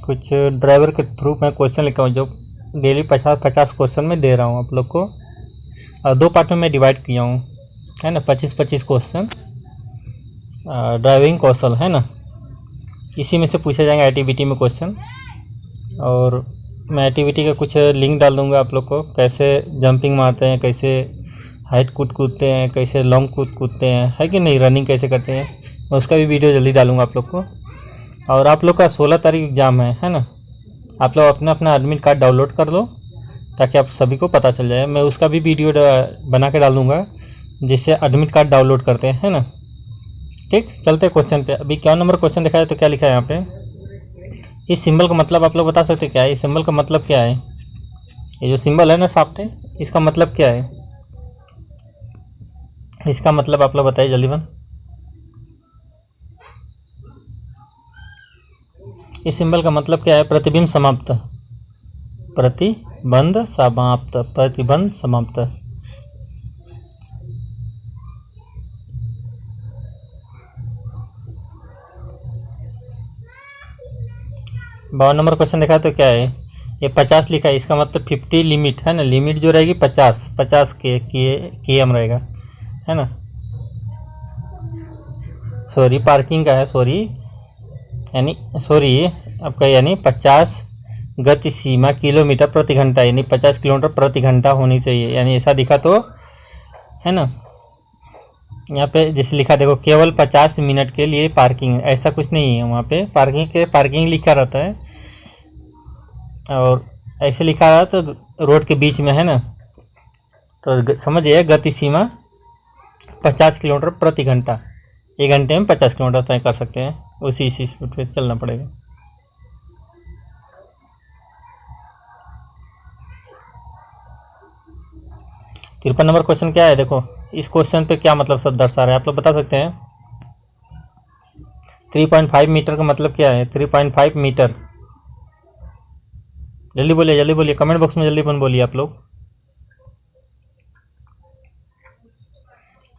कुछ ड्राइवर के थ्रू मैं क्वेश्चन लिखा हूँ जो डेली 50-50 क्वेश्चन में दे रहा हूँ आप लोग को, और 2 पार्ट में मैं डिवाइड किया हूँ, है ना। 25-25 क्वेश्चन ड्राइविंग कौशल, है ना। इसी में से पूछे जाएंगे एक्टिविटी में क्वेश्चन, और मैं एक्टिविटी का कुछ लिंक डाल दूँगा आप लोग को, कैसे जंपिंग मारते हैं, कैसे हाइट कूदते हैं, कैसे लॉन्ग कूदते हैं, है कि नहीं, रनिंग कैसे करते हैं, मैं उसका भी वीडियो जल्दी डालूंगा आप लोग को। और आप लोग का 16 तारीख एग्ज़ाम है ना। आप लोग अपना एडमिट कार्ड डाउनलोड कर लो ताकि आप सभी को पता चल जाए। मैं उसका भी वीडियो बना के डाल दूँगा जिससे एडमिट कार्ड डाउनलोड करते हैं, है ना। ठीक, चलते हैं क्वेश्चन पे। अभी क्या नंबर क्वेश्चन दिखा है, तो क्या लिखा है यहाँ पे, इस सिंबल का मतलब आप लोग बता सकते क्या है, इस सिंबल का मतलब क्या है। ये जो सिंबल है ना सामने, इसका मतलब क्या है, इसका मतलब आप लोग बताइए जल्दी बन। इस सिंबल का मतलब क्या है, प्रतिबिंब समाप्त, प्रतिबंध समाप्त, प्रतिबंध समाप्त। बावन नंबर क्वेश्चन देखा है तो क्या है, ये 50 लिखा है, इसका मतलब 50 लिमिट है ना। लिमिट जो रहेगी 50 के एम रहेगा, है ना। सॉरी, पार्किंग का है, आपका यानी 50 गति सीमा किलोमीटर प्रति घंटा, यानी 50 किलोमीटर प्रति घंटा होनी चाहिए, यानी ऐसा दिखा तो, है ना। यहाँ पे जैसे लिखा देखो, केवल 50 मिनट के लिए पार्किंग, ऐसा कुछ नहीं है वहाँ पे। पार्किंग लिखा रहता है, और ऐसे लिखा रहा तो रोड के बीच में, है ना। तो समझिए गति सीमा 50 किलोमीटर प्रति घंटा, 1 घंटे में 50 किलोमीटर तय कर सकते हैं, उसी स्पीड पे चलना पड़ेगा। तिरपन नंबर क्वेश्चन क्या है, देखो इस क्वेश्चन पे क्या मतलब सब दर्शा रहा है, आप लोग बता सकते हैं। 3.5 मीटर का मतलब क्या है, 3.5 मीटर, जल्दी बोलिए, कमेंट बॉक्स में जल्दी बोलिए आप लोग।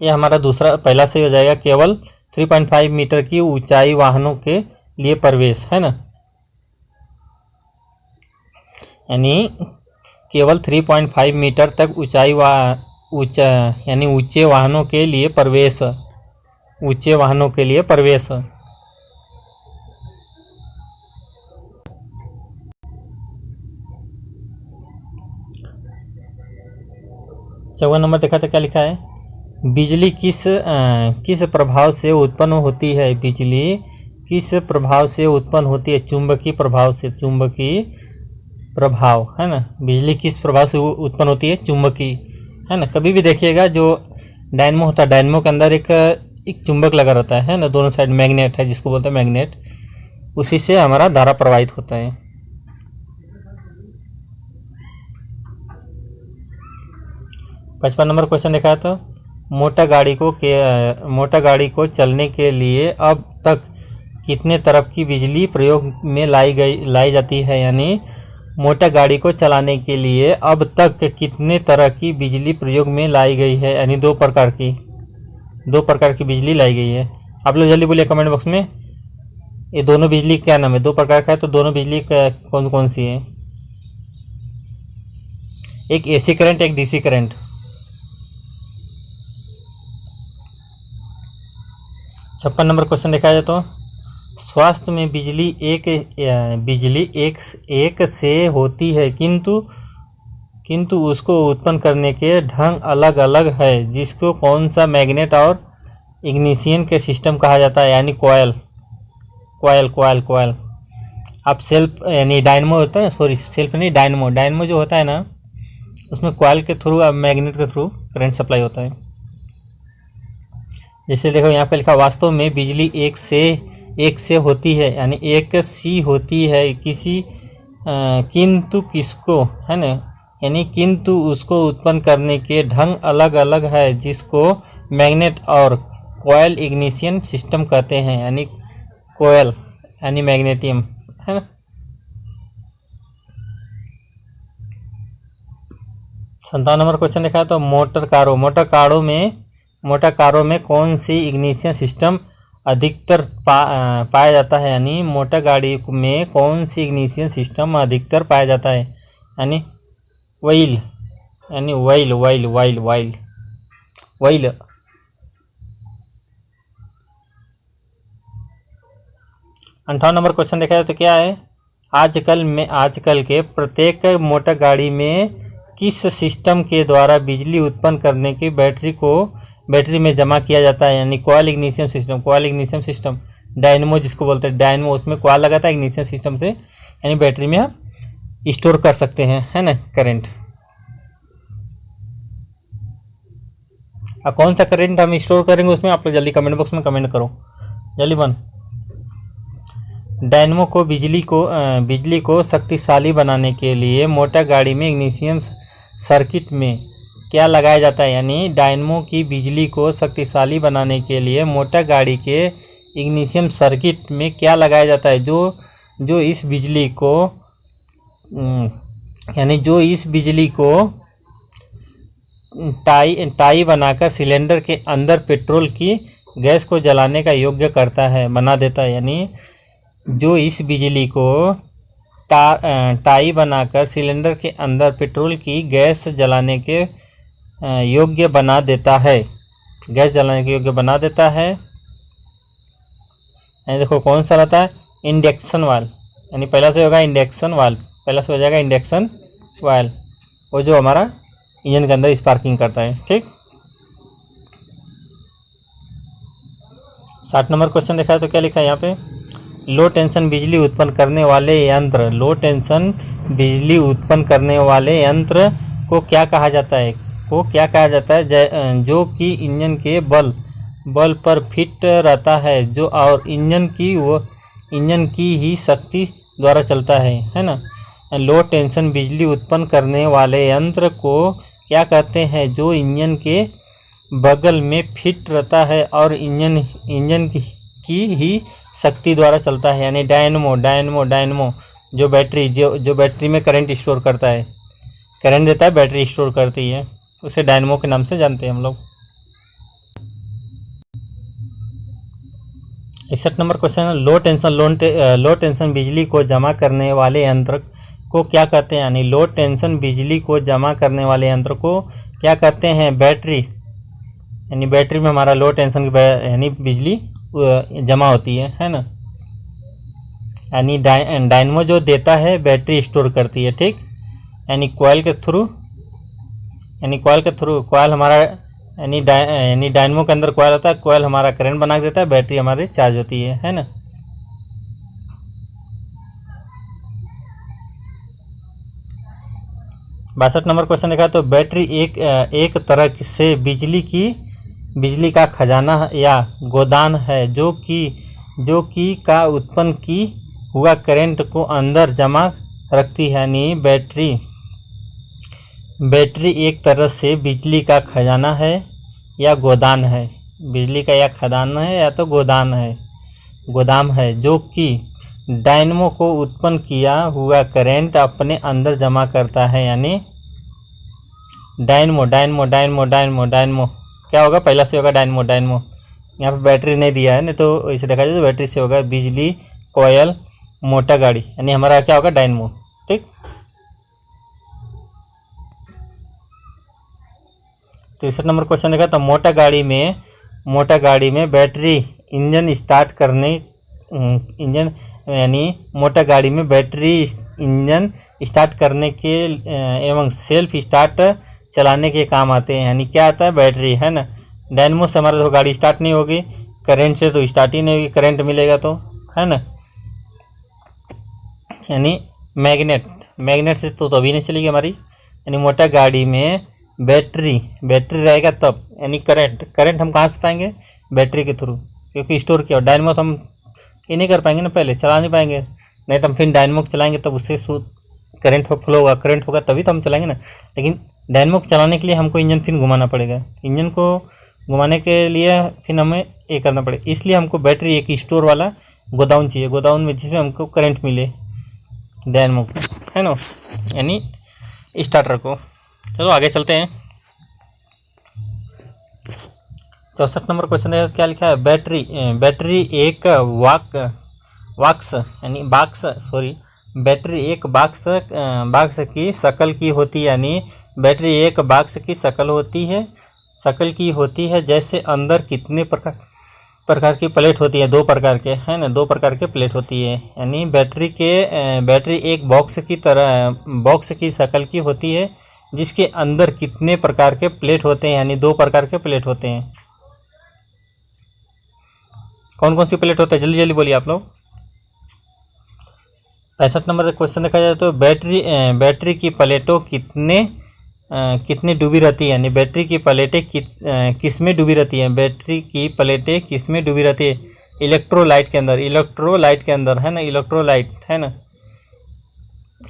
ये हमारा पहला सही हो जाएगा, केवल 3.5 मीटर की ऊंचाई वाहनों के लिए प्रवेश, है ना। यानी केवल 3.5 मीटर तक यानी ऊंचे वाहनों के लिए प्रवेश, ऊंचे वाहनों के लिए प्रवेश। चौवन नंबर देखा तो क्या लिखा है, बिजली किस प्रभाव से उत्पन्न होती है, बिजली किस प्रभाव से उत्पन्न होती है, चुंबकीय प्रभाव से, चुंबकीय प्रभाव, है ना। बिजली किस प्रभाव से उत्पन्न होती है, चुंबकीय, है ना। कभी भी देखिएगा जो डायनमो होता है, डायनमो के अंदर एक चुंबक लगा रहता है ना, दोनों साइड मैग्नेट है, जिसको बोलते हैं मैग्नेट, उसी से हमारा धारा प्रवाहित होता है। पचपन नंबर क्वेश्चन देखा है तो, मोटर गाड़ी को चलने के लिए अब तक कितने तरफ की बिजली प्रयोग में लाई जाती है, यानी मोटर गाड़ी को चलाने के लिए अब तक कितने तरह की बिजली प्रयोग में लाई गई है, यानी 2 प्रकार की बिजली लाई गई है। आप लोग जल्दी बोलिए कमेंट बॉक्स में, ये दोनों बिजली क्या नाम है, 2 प्रकार का है, तो दोनों बिजली कौन कौन सी है। एक AC करंट, एक DC करंट। 56 नंबर क्वेश्चन देखा जाए तो, स्वास्थ्य में बिजली एक से होती है, किंतु उसको उत्पन्न करने के ढंग अलग अलग है, जिसको कौन सा मैग्नेट और इग्निशन के सिस्टम कहा जाता है, यानी कॉयल। आप सेल्फ यानी डायनमो होता है, सॉरी सेल्फ नहीं, डायनमो जो होता है ना, उसमें कॉयल के थ्रू, मैग्नेट के थ्रू करंट सप्लाई होता है। जैसे देखो यहाँ पे लिखा, वास्तव में बिजली एक से होती है, यानी एक सी होती है, किंतु किसको, है ना, यानी किंतु उसको उत्पन्न करने के ढंग अलग अलग है, जिसको मैग्नेट और कॉयल इग्निशन सिस्टम कहते हैं, यानी कॉयल यानी मैग्नेटियम, है ना। संतावन नंबर क्वेश्चन देखा है तो, मोटर कारों में कौन सी इग्निशन सिस्टम अधिकतर पाया जाता है, यानी मोटर गाड़ी में कौन सी इग्निशन सिस्टम अधिकतर पाया जाता है, यानी वाइल, यानी while while while while while. 58 number question देखा जाए तो क्या है, आजकल के प्रत्येक मोटर गाड़ी में किस सिस्टम के द्वारा बिजली उत्पन्न करने की बैटरी में जमा किया जाता है, यानी coil ignition system. Coil ignition system dynamo जिसको बोलते हैं, डायनमो, उसमें कॉइल लगाता है इग्निशन सिस्टम से, यानी बैटरी में आप स्टोर कर सकते हैं, है ना, करंट। अब कौन सा करंट हम स्टोर करेंगे उसमें आप लोग जल्दी कमेंट बॉक्स में कमेंट करो, जल्दी बन। डायनमो को बिजली को शक्तिशाली बनाने के लिए मोटर गाड़ी में इग्निशन सर्किट में क्या लगाया जाता है, यानी डायनमो की बिजली को शक्तिशाली बनाने के लिए मोटर गाड़ी के इग्निशन सर्किट में क्या लगाया जाता है, जो इस बिजली को टाई बनाकर सिलेंडर के अंदर पेट्रोल की गैस को जलाने का योग्य बना देता है, यानी जो इस बिजली को टाई बनाकर सिलेंडर के अंदर पेट्रोल की गैस जलाने के योग्य बना देता है, गैस जलाने के योग्य बना देता है। देखो कौन सा रहता है, इंडक्शन वाल्व, यानी पहला से होगा इंडक्शन वाल्व, पहला से हो जाएगा इंडक्शन वाल्व, वो जो हमारा इंजन के अंदर स्पार्किंग करता है, ठीक। 60 नंबर क्वेश्चन देखा है तो क्या लिखा है यहाँ पे, लो टेंशन बिजली उत्पन्न करने वाले यंत्र, लो टेंशन बिजली उत्पन्न करने वाले यंत्र को क्या कहा जाता है, जो कि इंजन के बल पर फिट रहता है, जो और इंजन की ही शक्ति द्वारा चलता है ना। लो टेंशन बिजली उत्पन्न करने वाले यंत्र को क्या कहते हैं, जो इंजन के बगल में फिट रहता है और इंजन की ही शक्ति द्वारा चलता है, यानी डायनमो जो बैटरी में करंट स्टोर करता है, करंट देता है, बैटरी स्टोर करती है, उसे डायनमो के नाम से जानते हैं हम लोग। 61 नंबर क्वेश्चन, लो टेंशन बिजली को जमा करने वाले यंत्र को क्या कहते हैं, यानी लो टेंशन बिजली को जमा करने वाले यंत्र को क्या कहते हैं, बैटरी, यानी बैटरी में हमारा लो टेंशन यानी बिजली जमा होती है ना, यानी डायनमो जो देता है बैटरी स्टोर करती है, ठीक। यानी कॉइल के थ्रू कॉइल हमारा यानी डायनमो के अंदर कॉइल होता है, कॉइल हमारा करंट बना देता है, बैटरी हमारी चार्ज होती है ना। बासठ नंबर क्वेश्चन देखा तो बैटरी एक तरह से बिजली का खजाना या गोदान है, जो कि का उत्पन्न की हुआ करंट को अंदर जमा रखती है, यानी बैटरी एक तरह से बिजली का खजाना है या गोदान है, बिजली का या खजाना है या तो गोदाम है, जो कि डायनमो को उत्पन्न किया हुआ करंट अपने अंदर जमा करता है, यानी डायनमो क्या होगा, पहला से होगा डायनमो। यहाँ पे बैटरी नहीं दिया है, नहीं तो इसे देखा जाए तो बैटरी से होगा बिजली कॉयल मोटर गाड़ी, यानी हमारा क्या होगा, डायनमो, ठीक। तो 61 नंबर क्वेश्चन देखा तो मोटर गाड़ी में बैटरी यानी मोटर गाड़ी में बैटरी इंजन स्टार्ट करने के एवं सेल्फ स्टार्ट चलाने के काम आते हैं, यानी क्या आता है, बैटरी, है ना। डायनमो से हमारा तो गाड़ी स्टार्ट नहीं होगी, करंट से तो स्टार्ट ही नहीं होगी, करंट मिलेगा तो, है ना। यानी मैग्नेट से तो अभी नहीं चलेगी हमारी, यानी मोटर गाड़ी में बैटरी रहेगा तब, यानी करंट हम कहाँ से पाएंगे, बैटरी के थ्रू, क्योंकि स्टोर किया। डायनमो तो हम ये नहीं कर पाएंगे ना, पहले चला नहीं पाएंगे, नहीं तो हम फिर डायनमो को चलाएंगे तब उससे करंट फ्लो होगा, करंट होगा तभी तो हम चलाएंगे ना। लेकिन डायनमो को चलाने के लिए हमको इंजन फिर घुमाना पड़ेगा, इंजन को घुमाने के लिए फिर हमें ये करना पड़ेगा, इसलिए हमको बैटरी एक स्टोर वाला गोदाउन चाहिए, गोदाउन में जिसमें हमको करंट मिले डायनमो को, है ना, यानी स्टार्टर को। चलो आगे चलते हैं। 64 नंबर क्वेश्चन है, क्या लिखा है, बैटरी एक वाक्स यानी बैटरी एक बाक्स की शक्ल की होती है, यानी बैटरी एक बाक्स की शक्ल की होती है। जैसे अंदर कितने प्रकार की प्लेट होती है, 2 प्रकार के, है ना, 2 प्रकार के प्लेट होती है। यानी बैटरी एक बॉक्स की शक्ल की होती है, जिसके अंदर कितने प्रकार के प्लेट होते हैं, यानी 2 प्रकार के प्लेट होते हैं। कौन कौन सी प्लेट होते हैं, जल्दी जल्दी बोलिए आप लोग। 65 नंबर क्वेश्चन देखा जाए तो बैटरी की प्लेटों कितने डूबी रहती है, यानी बैटरी की प्लेटें किस में डूबी रहती है, बैटरी की प्लेटें किस में डूबी रहती है, इलेक्ट्रोलाइट के अंदर है ना, इलेक्ट्रोलाइट है ना,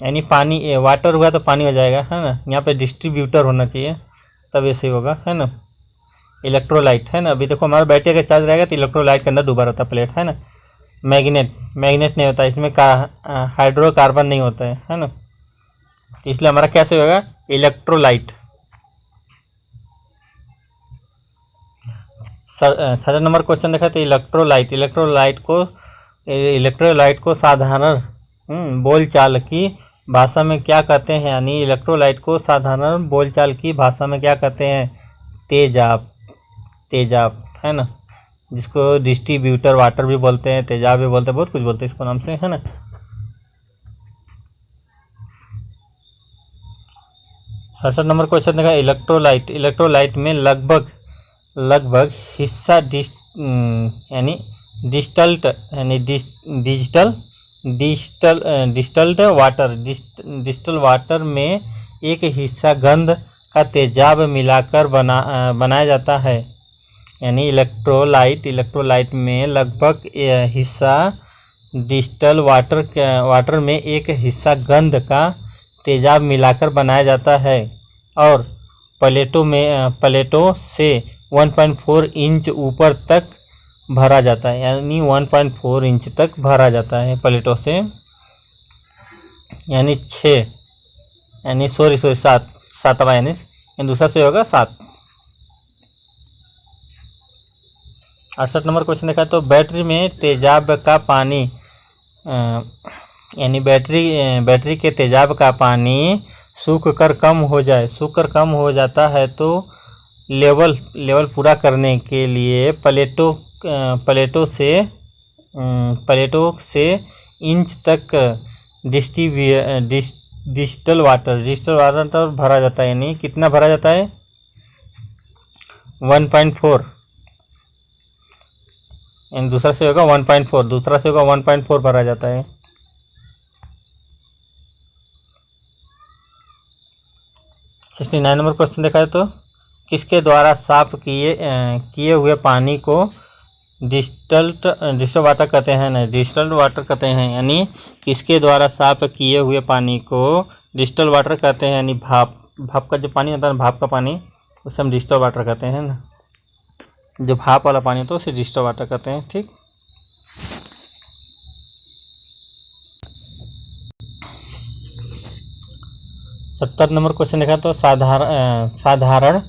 यानी पानी, वाटर हुआ तो पानी हो जाएगा, है ना, यहाँ पे डिस्ट्रीब्यूटर होना चाहिए तब ऐसे होगा, है ना, इलेक्ट्रोलाइट, है ना। अभी देखो हमारा बैटरी अगर चार्ज रहेगा तो इलेक्ट्रोलाइट के अंदर डूबा रहता है प्लेट, है ना। मैग्नेट नहीं होता इसमें, हाइड्रोकार्बन नहीं होता है ना, इसलिए हमारा कैसे होगा, इलेक्ट्रोलाइट। 66 नंबर क्वेश्चन देखा तो इलेक्ट्रोलाइट को साधारण बोलचाल की भाषा में क्या कहते हैं, यानी इलेक्ट्रोलाइट को साधारण बोलचाल की भाषा में क्या कहते हैं, तेजाब, है ना, जिसको डिस्ट्रीब्यूटर वाटर भी बोलते हैं, तेजाब भी बोलते हैं, बहुत कुछ बोलते हैं इसको नाम से, है ना। 67 नंबर क्वेश्चन देखा, इलेक्ट्रोलाइट में लगभग हिस्सा डिस्टल वाटर में एक हिस्सा गंध का तेजाब मिलाकर बनाया जाता है, यानी इलेक्ट्रोलाइट में लगभग हिस्सा डिस्टल वाटर में एक हिस्सा गंध का तेजाब मिलाकर बनाया जाता है, और प्लेटों से 1.4 इंच ऊपर तक भरा जाता है, यानी 1.4 इंच तक भरा जाता है प्लेटों से, यानी 7वां, यानी दूसरा से होगा 7। 68 नंबर क्वेश्चन देखा तो बैटरी में तेजाब का पानी, यानी बैटरी के तेजाब का पानी सूख कर कम हो जाता है तो लेवल पूरा करने के लिए प्लेटों से इंच तक डिस्टल वाटर भरा जाता है, यानी कितना भरा जाता है, 1.4, यानी दूसरा से होगा 1.4 भरा जाता है। 69 नंबर क्वेश्चन देखा है तो किसके द्वारा साफ किए हुए पानी को डिस्टल्ड वाटर कहते हैं ना, डिस्टल्ड वाटर कहते हैं, यानी किसके द्वारा साफ किए हुए पानी को डिस्टल वाटर कहते हैं, यानी भाप का जो पानी होता है, भाप का पानी, उसे हम डिस्टल वाटर कहते हैं ना, जो भाप वाला पानी होता है उसे डिस्टल वाटर कहते हैं, ठीक। सत्तर नंबर क्वेश्चन देखा तो साधारण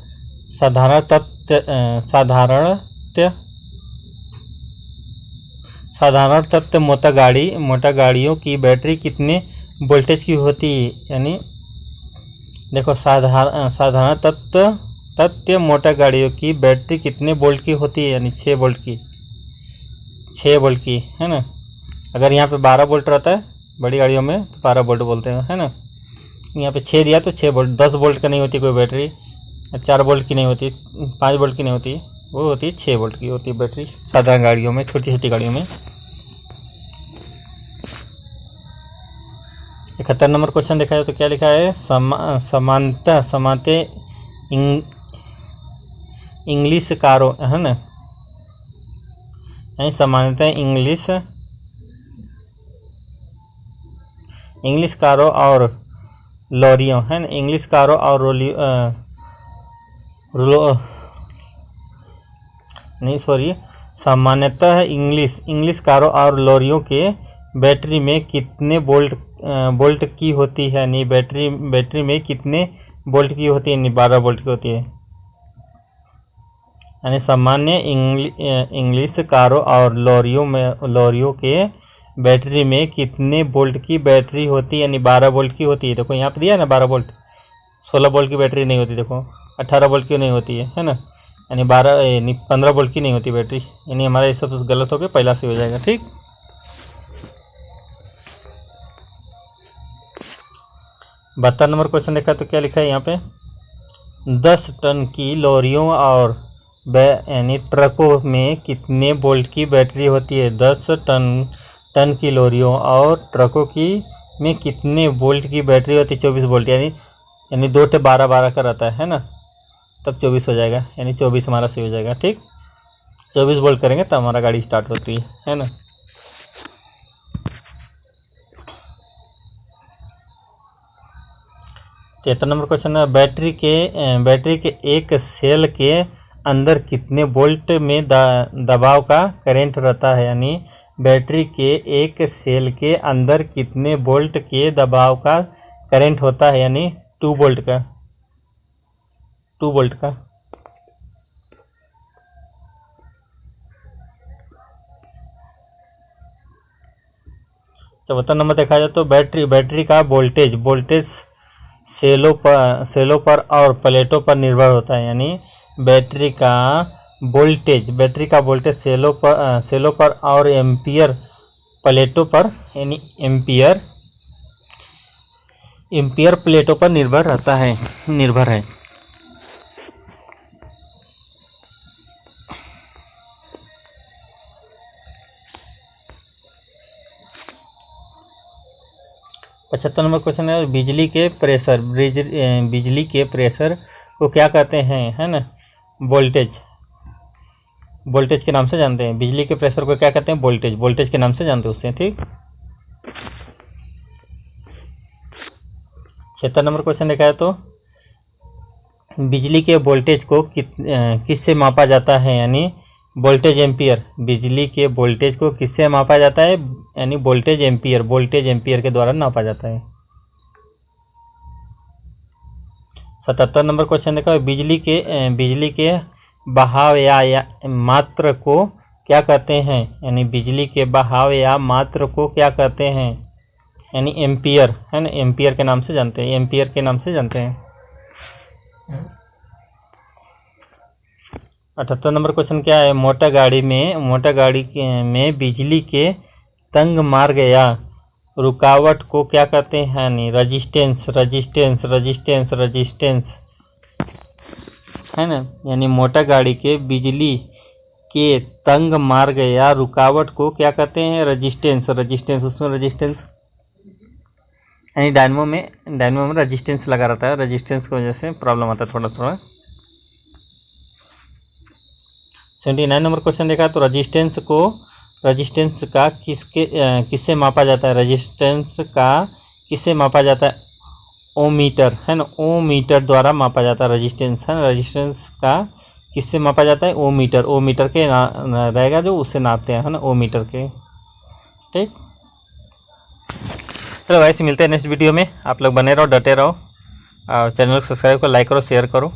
तत्व मोटर गाड़ियों की बैटरी कितने वोल्टेज की होती है, यानी देखो साधारण तत्व मोटर गाड़ियों की बैटरी कितने वोल्ट की होती है, यानी 6 वोल्ट की, है ना। अगर यहाँ पे 12 वोल्ट रहता है बड़ी गाड़ियों में तो 12 वोल्ट बोलते हैं, है ना। यहाँ पे 6 दिया तो 6 वोल्ट, 10 वोल्ट का नहीं होती कोई बैटरी, 4 वोल्ट की नहीं होती, 5 वोल्ट की नहीं होती, वो होती है 6 वोल्ट की होती है बैटरी साधारण गाड़ियों में, छोटी गाड़ियों में। 71 नंबर क्वेश्चन देखा जाए तो क्या लिखा है, समानते इंग्लिश कारों, है ना, यानी समानता इंग्लिश कारों और लॉरियों, है ना, इंग्लिश कारों और सामान्यतः इंग्लिश कारों और लॉरियों के बैटरी में कितने वोल्ट की होती है, यानी बैटरी में कितने वोल्ट की होती है, यानी 12 वोल्ट की होती है। यानी सामान्य इंग्लिश कारों और लॉरियों के बैटरी में कितने वोल्ट की बैटरी होती है, यानी 12 वोल्ट की होती है। देखो यहाँ पे दिया है ना 12 वोल्ट, 16 वोल्ट की बैटरी नहीं होती, देखो 18 वोल्ट की नहीं होती है ना, यानी 15 वोल्ट की नहीं होती बैटरी, यानी हमारा ये सब गलत हो गया, पहला से हो जाएगा। ठीक, 72 नंबर क्वेश्चन देखा तो क्या लिखा है यहाँ पे, 10 टन की लॉरियों और यानी ट्रकों में कितने वोल्ट की बैटरी होती है। 10 टन की लॉरियों और ट्रकों की में कितने वोल्ट की बैटरी होती है, 24 वोल्ट, यानी 2 टे 12 का रहता है ना, तब 24 हो जाएगा, यानी 24 हमारा सही हो जाएगा। ठीक, 24 वोल्ट करेंगे तब हमारा गाड़ी स्टार्ट होती है ना। तो नंबर क्वेश्चन है, बैटरी के एक सेल के अंदर कितने वोल्ट में दबाव का करंट रहता है, यानी बैटरी के एक सेल के अंदर कितने वोल्ट के दबाव का करंट होता है, यानी 2 वोल्ट का। 74 नंबर देखा जाए तो बैटरी का वोल्टेज सेलों पर और प्लेटों पर निर्भर होता है, यानी बैटरी का वोल्टेज सेलों पर और एम्पियर प्लेटों पर, यानी एम्पियर प्लेटों पर निर्भर है। 75 नंबर क्वेश्चन है, बिजली के प्रेशर को क्या कहते हैं, है ना, वोल्टेज के नाम से जानते हैं। बिजली के प्रेशर को क्या कहते हैं, वोल्टेज के नाम से जानते हैं उससे। ठीक, 76 नंबर क्वेश्चन देखा है तो बिजली के वोल्टेज को किससे मापा जाता है, यानी वोल्टेज एम्पियर। बिजली के वोल्टेज को किससे मापा जाता है, यानी वोल्टेज एम्पियर के द्वारा नापा जाता है। 77 नंबर क्वेश्चन देखा, बिजली के बहाव या मात्रा को क्या कहते हैं, यानी बिजली के बहाव या मात्रा को क्या कहते हैं, यानी एम्पियर, है ना, एम्पियर के नाम से जानते हैं। 78 नंबर क्वेश्चन क्या है, मोटर गाड़ी में बिजली के तंग मार्ग या रुकावट को क्या कहते हैं, यानी रजिस्टेंस, है ना, यानी मोटर गाड़ी के बिजली के तंग मार्ग या रुकावट को क्या कहते हैं, रजिस्टेंस। उसमें रजिस्टेंस यानी डायनमो में रजिस्टेंस लगा रहता है, रजिस्टेंस की वजह से प्रॉब्लम आता है थोड़ा। 79 नंबर क्वेश्चन देखा तो रजिस्टेंस का किससे मापा जाता है, रजिस्टेंस का किससे मापा जाता है, ओमीटर, है ना, ओमीटर द्वारा मापा जाता है रजिस्टेंस, है ना। रजिस्टेंस का किससे मापा जाता है, ओमीटर के रहेगा जो उससे नापते हैं, है ना, ओमीटर के। ठीक, चलो वैसे मिलते हैं नेक्स्ट वीडियो में। आप लोग बने रहो, डटे रहो और चैनल को सब्सक्राइब करो, लाइक करो, शेयर करो।